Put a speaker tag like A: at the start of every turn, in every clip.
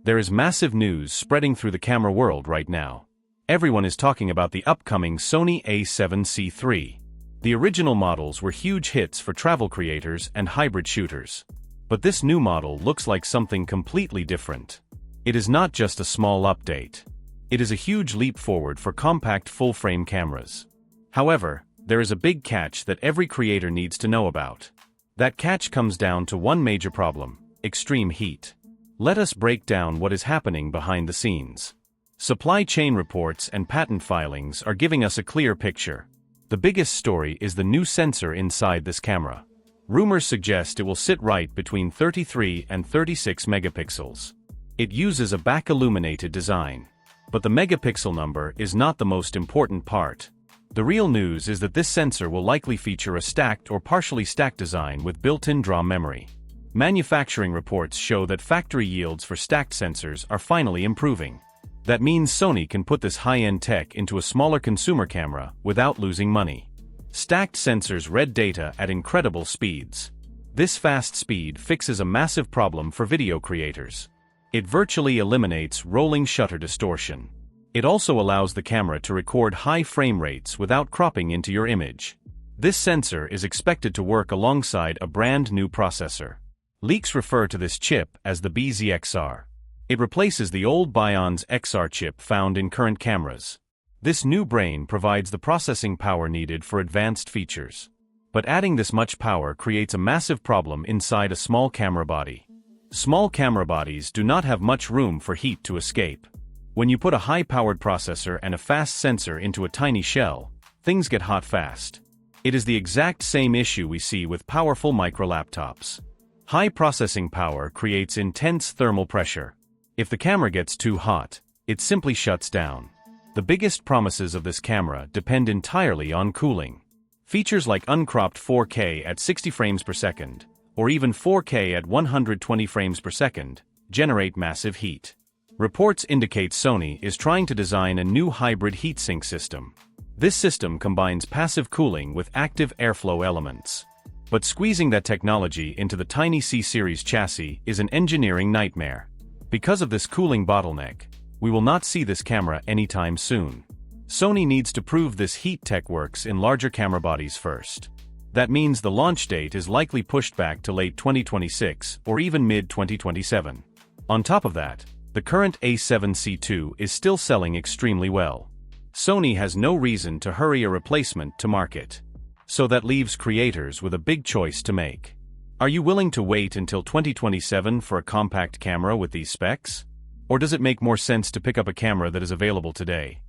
A: There is massive news spreading through the camera world right now. Everyone is talking about the upcoming Sony A7C III. The original models were huge hits for travel creators and hybrid shooters. But this new model looks like something completely different. It is not just a small update. It is a huge leap forward for compact full-frame cameras. However, there is a big catch that every creator needs to know about. That catch comes down to one major problem: extreme heat. Let us break down what is happening behind the scenes. Supply chain reports and patent filings are giving us a clear picture. The biggest story is the new sensor inside this camera. Rumors suggest it will sit right between 33 and 36 megapixels. It uses a back-illuminated design. But the megapixel number is not the most important part. The real news is that this sensor will likely feature a stacked or partially stacked design with built-in draw memory. Manufacturing reports show that factory yields for stacked sensors are finally improving. That means Sony can put this high-end tech into a smaller consumer camera without losing money. Stacked sensors read data at incredible speeds. This fast speed fixes a massive problem for video creators. It virtually eliminates rolling shutter distortion. It also allows the camera to record high frame rates without cropping into your image. This sensor is expected to work alongside a brand new processor. Leaks refer to this chip as the BZXR. It replaces the old Bion's XR chip found in current cameras. This new brain provides the processing power needed for advanced features. But adding this much power creates a massive problem inside a small camera body. Small camera bodies do not have much room for heat to escape. When you put a high-powered processor and a fast sensor into a tiny shell, things get hot fast. It is the exact same issue we see with powerful micro-laptops. High processing power creates intense thermal pressure. If the camera gets too hot, it simply shuts down. The biggest promises of this camera depend entirely on cooling. Features like uncropped 4K at 60 frames per second, or even 4K at 120 frames per second, generate massive heat. Reports indicate Sony is trying to design a new hybrid heatsink system. This system combines passive cooling with active airflow elements. But squeezing that technology into the tiny C-series chassis is an engineering nightmare. Because of this cooling bottleneck, we will not see this camera anytime soon. Sony needs to prove this heat tech works in larger camera bodies first. That means the launch date is likely pushed back to late 2026 or even mid-2027. On top of that, the current A7C II is still selling extremely well. Sony has no reason to hurry a replacement to market. So that leaves creators with a big choice to make. Are you willing to wait until 2027 for a compact camera with these specs? Or does it make more sense to pick up a camera that is available today?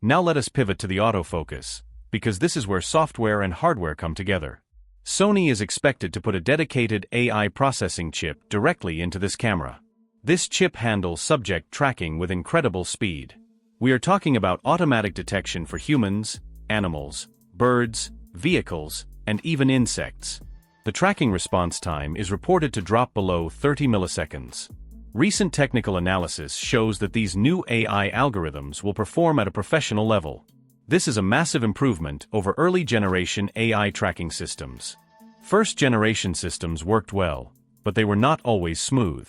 A: Now let us pivot to the autofocus, because this is where software and hardware come together. Sony is expected to put a dedicated AI processing chip directly into this camera. This chip handles subject tracking with incredible speed. We are talking about automatic detection for humans, animals, birds, vehicles, and even insects. The tracking response time is reported to drop below 30 milliseconds. Recent technical analysis shows that these new AI algorithms will perform at a professional level. This is a massive improvement over early-generation AI tracking systems. First-generation systems worked well, but they were not always smooth.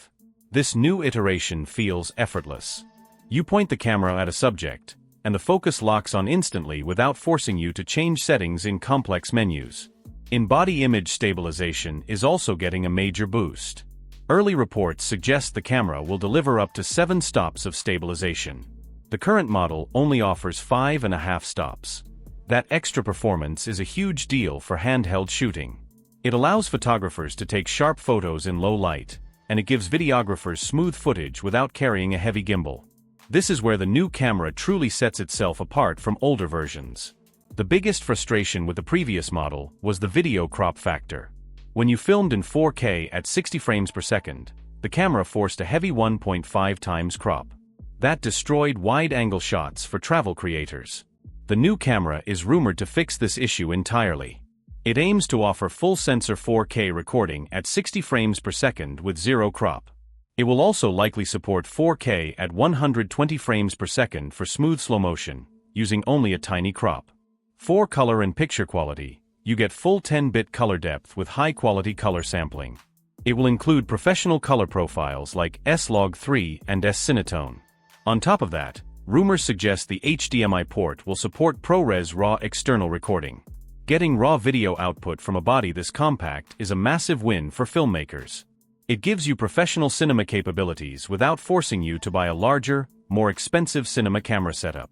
A: This new iteration feels effortless. You point the camera at a subject, and the focus locks on instantly without forcing you to change settings in complex menus. In-body image stabilization is also getting a major boost. Early reports suggest the camera will deliver up to 7 stops of stabilization. The current model only offers 5.5 stops. That extra performance is a huge deal for handheld shooting. It allows photographers to take sharp photos in low light, and it gives videographers smooth footage without carrying a heavy gimbal. This is where the new camera truly sets itself apart from older versions. The biggest frustration with the previous model was the video crop factor. When you filmed in 4K at 60 frames per second, the camera forced a heavy 1.5 times crop. That destroyed wide-angle shots for travel creators. The new camera is rumored to fix this issue entirely. It aims to offer full-sensor 4K recording at 60 frames per second with zero crop. It will also likely support 4K at 120 frames per second for smooth slow motion, using only a tiny crop. For color and picture quality, you get full 10-bit color depth with high-quality color sampling. It will include professional color profiles like S-Log 3 and S-Cinetone. On top of that, rumors suggest the HDMI port will support ProRes RAW external recording. Getting raw video output from a body this compact is a massive win for filmmakers. It gives you professional cinema capabilities without forcing you to buy a larger, more expensive cinema camera setup.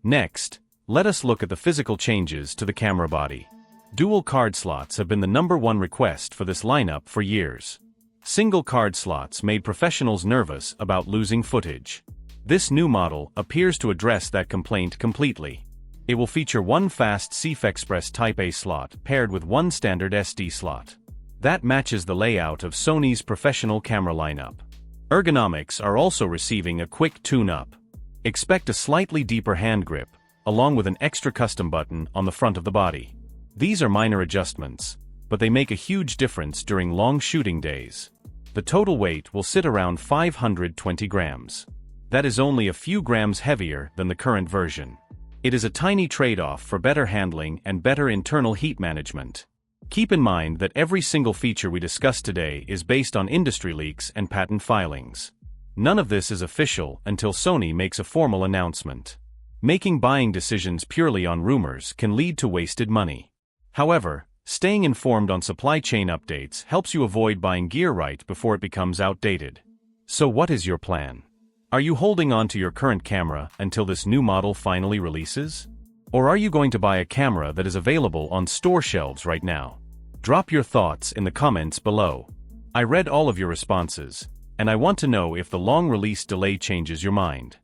A: Next, let us look at the physical changes to the camera body. Dual card slots have been the #1 request for this lineup for years. Single card slots made professionals nervous about losing footage. This new model appears to address that complaint completely. It will feature one fast CF Express Type A slot paired with one standard SD slot. That matches the layout of Sony's professional camera lineup. Ergonomics are also receiving a quick tune-up. Expect a slightly deeper hand grip, along with an extra custom button on the front of the body. These are minor adjustments, but they make a huge difference during long shooting days. The total weight will sit around 520 grams. That is only a few grams heavier than the current version. It is a tiny trade-off for better handling and better internal heat management. Keep in mind that every single feature we discussed today is based on industry leaks and patent filings. None of this is official until Sony makes a formal announcement. Making buying decisions purely on rumors can lead to wasted money. However, staying informed on supply chain updates helps you avoid buying gear right before it becomes outdated. So what is your plan? Are you holding on to your current camera until this new model finally releases? Or are you going to buy a camera that is available on store shelves right now? Drop your thoughts in the comments below. I read all of your responses, and I want to know if the long release delay changes your mind.